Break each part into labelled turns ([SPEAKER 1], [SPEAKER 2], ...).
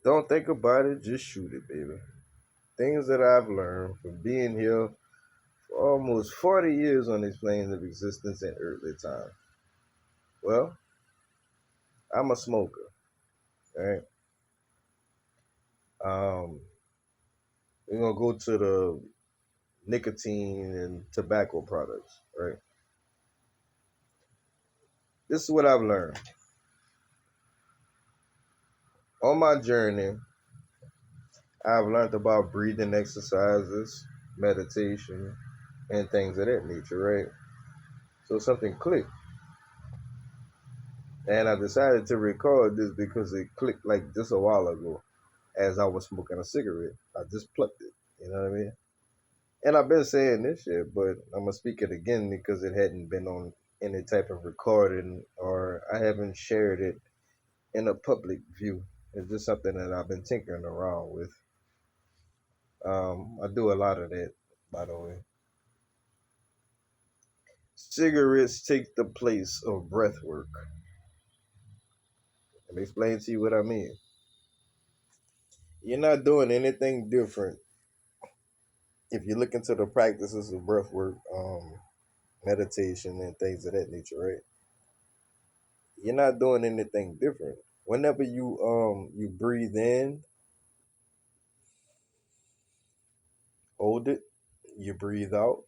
[SPEAKER 1] Don't think about it, just shoot it, baby. Things that I've learned from being here for almost 40 years on these planes of existence in earthly time. Well, I'm a smoker, right? Um, we're gonna go to the nicotine and tobacco products, right? This is what I've learned. On my journey, I've learned about breathing exercises, meditation, and things of that nature, right? So something clicked. And I decided to record this because it clicked like just a while ago as I was smoking a cigarette. I just plucked it. You know what I mean? And I've been saying this shit, but I'm gonna speak it again because it hadn't been on any type of recording or I haven't shared it in a public view. It's just something that I've been tinkering around with. I do a lot of that, by the way. Cigarettes take the place of breath work. Let me explain to you what I mean. You're not doing anything different if you look into the practices of breath work, meditation, and things of that nature, right? You're not doing anything different. Whenever you breathe in, hold it. You breathe out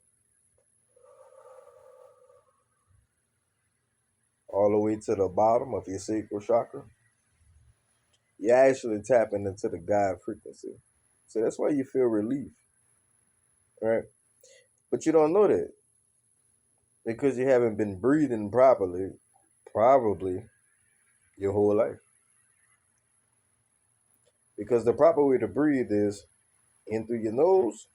[SPEAKER 1] all the way to the bottom of your sacral chakra. You're actually tapping into the God frequency. So that's why you feel relief, right? But you don't know that because you haven't been breathing properly, probably your whole life. Because the proper way to breathe is in through your nose,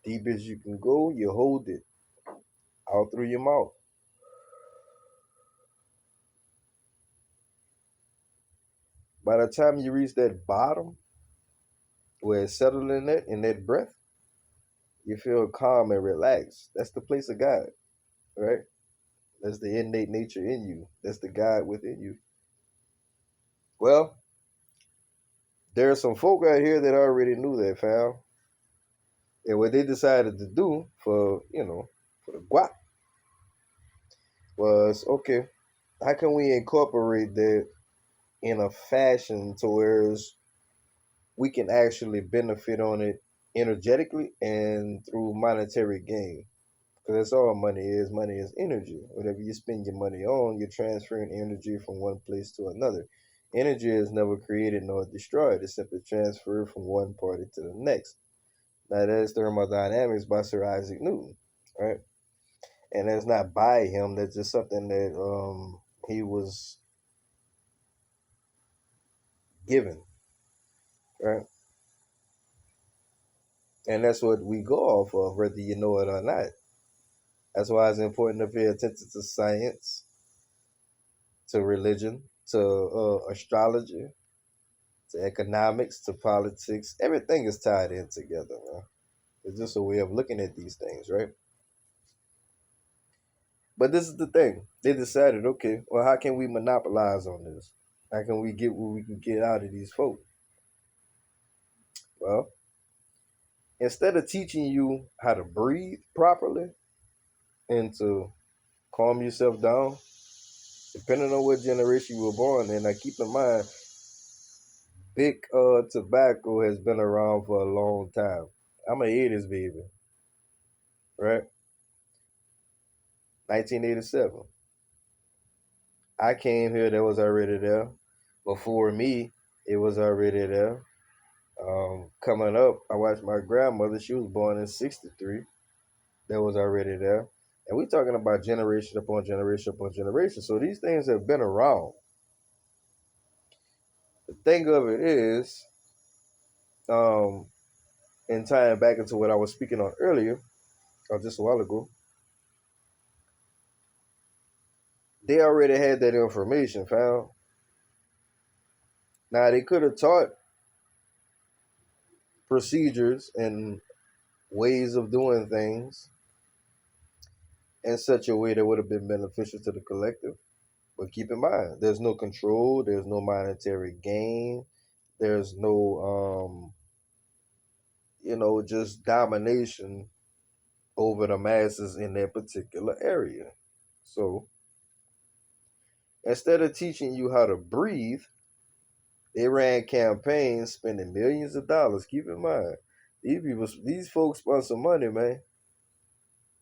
[SPEAKER 1] deep as you can go, you hold it out through your mouth. By the time you reach that bottom, where it's settled in that breath, you feel calm and relaxed. That's the place of God, right? That's the innate nature in you. That's the God within you. Well, there are some folk out here that already knew that, fam. And what they decided to do for the guap was, okay, how can we incorporate that in a fashion to where we can actually benefit on it energetically and through monetary gain? Because that's all money is. Money is energy. Whatever you spend your money on, you're transferring energy from one place to another. Energy is never created nor destroyed. It's simply transferred from one party to the next. Now, that's thermodynamics by Sir Isaac Newton, right? And that's not by him. That's just something that he was given, right? And that's what we go off of, whether you know it or not. That's why it's important to pay attention to science, to religion, to astrology, to economics, to politics. Everything is tied in together, man. It's just a way of looking at these things, right? But this is the thing. They decided, okay, well, how can we monopolize on this? How can we get what we can get out of these folks? Well, instead of teaching you how to breathe properly and to calm yourself down, depending on what generation you were born in, now keep in mind, big tobacco has been around for a long time. I'm an 80s baby, right? 1987. I came here, that was already there. Before me, it was already there. Coming up, I watched my grandmother. She was born in '63. That was already there. And we're talking about generation upon generation upon generation. So these things have been around. The thing of it is, um, and tying back into what I was speaking on earlier, or just a while ago, they already had that information found. Now they could have taught procedures and ways of doing things in such a way that would have been beneficial to the collective. But keep in mind, there's no control, there's no monetary gain, there's no just domination over the masses in that particular area. So instead of teaching you how to breathe, they ran campaigns spending millions of dollars. Keep in mind, these folks spent some money, man.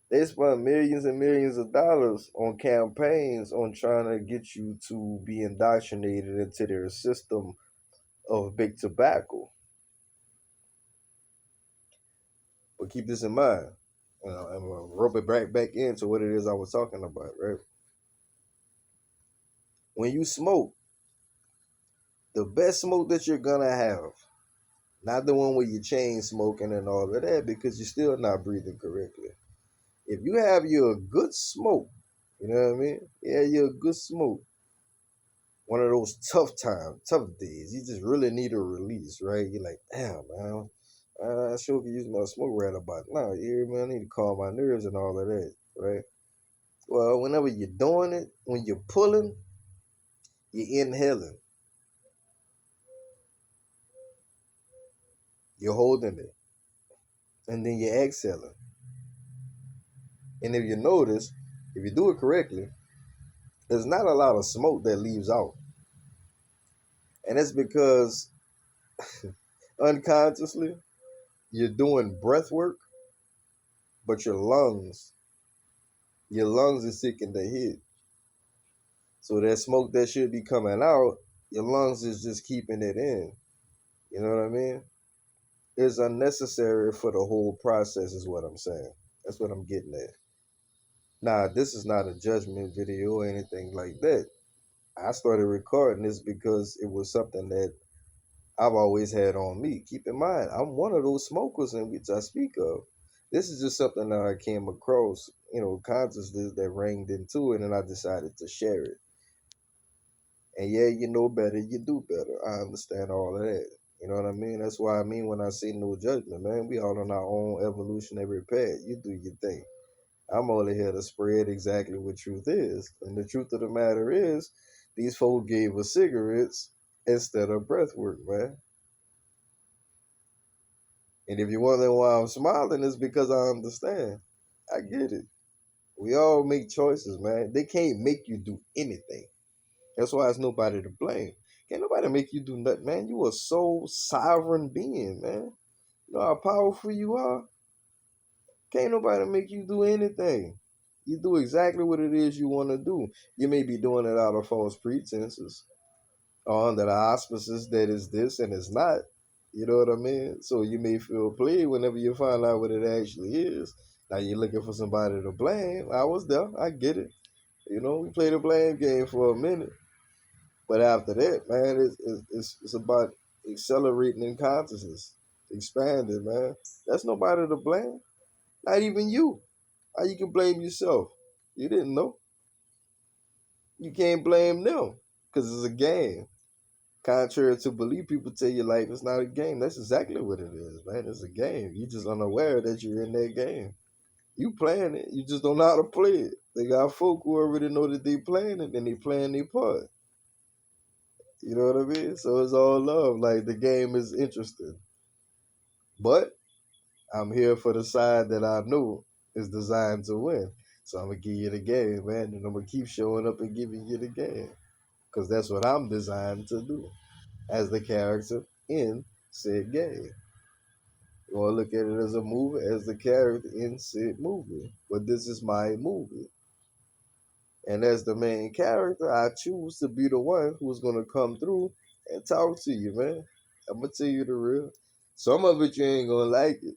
[SPEAKER 1] They spent millions and millions of dollars on campaigns on trying to get you to be indoctrinated into their system of big tobacco. But keep this in mind. I'm gonna rope it back into what it is I was talking about, right? When you smoke, the best smoke that you're gonna have, not the one where you chain smoking and all of that, because you're still not breathing correctly. If you have your good smoke, you know what I mean? Yeah, you're a good smoke. One of those tough times, tough days. You just really need a release, right? You're like, damn, man. I sure could use my smoke right about now. You hear me? I need to calm my nerves and all of that, right? Well, whenever you're doing it, when you're pulling, you're inhaling, you're holding it, and then you're exhaling. And if you notice, if you do it correctly, there's not a lot of smoke that leaves out. And that's because unconsciously, you're doing breath work, but your lungs is seeking to hit. So that smoke that should be coming out, your lungs is just keeping it in. You know what I mean? It's unnecessary for the whole process, is what I'm saying. That's what I'm getting at. Now, this is not a judgment video or anything like that. I started recording this because it was something that I've always had on me. Keep in mind, I'm one of those smokers in which I speak of. This is just something that I came across, consciousness that ranged into it, and I decided to share it. And yeah, you know better, you do better. I understand all of that. You know what I mean? That's why I mean when I say no judgment, man. We all on our own evolutionary path. You do your thing. I'm only here to spread exactly what truth is. And the truth of the matter is, these folks gave us cigarettes instead of breath work, man. And if you're wondering why I'm smiling, it's because I understand. I get it. We all make choices, man. They can't make you do anything. That's why it's nobody to blame. Can't nobody make you do nothing, man. You a soul sovereign being, man. You know how powerful you are? Can't nobody make you do anything. You do exactly what it is you want to do. You may be doing it out of false pretenses or under the auspices that is this and it's not. You know what I mean? So you may feel played whenever you find out what it actually is. Now you're looking for somebody to blame. I was there. I get it. We played a blame game for a minute. But after that, man, it's about accelerating in consciousness, expanding, man. That's nobody to blame. Not even you. How you can blame yourself? You didn't know. You can't blame them because it's a game. Contrary to belief, people tell you life is not a game. That's exactly what it is, man. It's a game. You just unaware that you're in that game. You playing it. You just don't know how to play it. They got folk who already know that they playing it and they playing their part. You know what I mean? So it's all love. Like the game is interesting. But I'm here for the side that I know is designed to win. So I'm gonna give you the game, man, and I'm gonna keep showing up and giving you the game. Because that's what I'm designed to do as the character in said game. You wanna look at it as a movie, as the character in said movie. But this is my movie. And as the main character, I choose to be the one who's gonna come through and talk to you, man. I'm gonna tell you the real. Some of it you ain't gonna like it.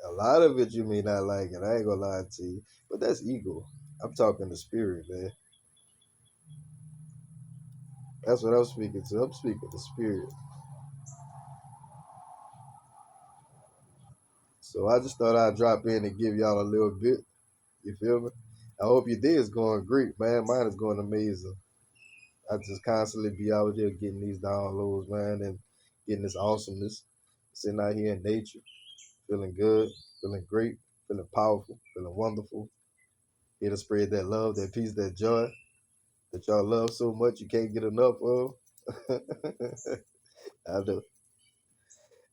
[SPEAKER 1] A lot of it you may not like it. I ain't gonna lie to you. But that's ego. I'm talking the spirit, man. That's what I'm speaking to. I'm speaking the spirit. So I just thought I'd drop in and give y'all a little bit. You feel me? I hope your day is going great, man. Mine is going amazing. I just constantly be out here getting these downloads, man, and getting this awesomeness. Sitting out here in nature, feeling good, feeling great, feeling powerful, feeling wonderful. Here to spread that love, that peace, that joy. that y'all love so much you can't get enough of. I know.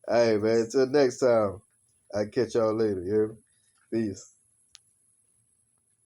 [SPEAKER 1] All right, man. Until next time, I catch y'all later. You hear me? Peace.